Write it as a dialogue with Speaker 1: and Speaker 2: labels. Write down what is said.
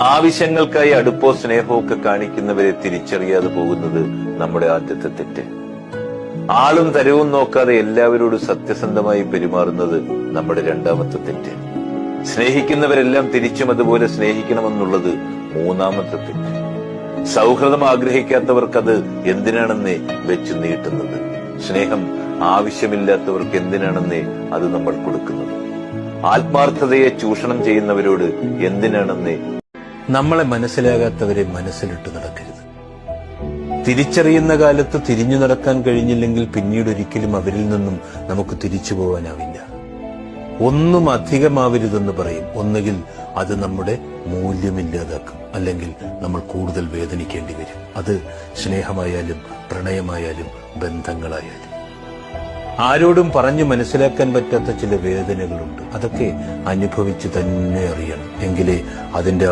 Speaker 1: ആവശ്യങ്ങൾക്കായി അടുപ്പോ സ്നേഹമോ ഒക്കെ കാണിക്കുന്നവരെ തിരിച്ചറിയാതെ പോകുന്നത് നമ്മുടെ ആദ്യത്തെ തെറ്റ്. ആളും തരവും നോക്കാതെ എല്ലാവരോടും സത്യസന്ധമായി പെരുമാറുന്നത് നമ്മുടെ രണ്ടാമത്തെ തെറ്റ്. സ്നേഹിക്കുന്നവരെല്ലാം തിരിച്ചും അതുപോലെ സ്നേഹിക്കണമെന്നുള്ളത് മൂന്നാമത്തെ തെറ്റ്. സൗഹൃദം ആഗ്രഹിക്കാത്തവർക്കത് എന്തിനാണെന്നേ വെച്ച് നീട്ടുന്നത്. സ്നേഹം ആവശ്യമില്ലാത്തവർക്ക് എന്തിനാണെന്നേ അത് നമ്മൾ കൊടുക്കുന്നത്. ആത്മാർത്ഥതയെ ചൂഷണം ചെയ്യുന്നവരോട് എന്തിനാണെന്നേ നമ്മളെ മനസ്സിലാകാത്തവരെ മനസ്സിലിട്ട് നടക്കരുത്. തിരിച്ചറിയുന്ന കാലത്ത് തിരിഞ്ഞു നടക്കാൻ കഴിഞ്ഞില്ലെങ്കിൽ പിന്നീട് ഒരിക്കലും അവരിൽ നിന്നും നമുക്ക് തിരിച്ചു പോകാനാവില്ല. ഒന്നും അധികമാവരുതെന്ന് പറയും. ഒന്നുകിൽ അത് നമ്മുടെ മൂല്യമില്ലാതാക്കും, അല്ലെങ്കിൽ നമ്മൾ കൂടുതൽ വേദനിക്കേണ്ടി വരും. അത് സ്നേഹമായാലും പ്രണയമായാലും ബന്ധങ്ങളായാലും. ആരോടും പറഞ്ഞു മനസ്സിലാക്കാൻ പറ്റാത്ത ചില വേദനകളുണ്ട്. അതൊക്കെ അനുഭവിച്ച് തന്നെ അറിയണം. എങ്കിലേ അതിന്റെ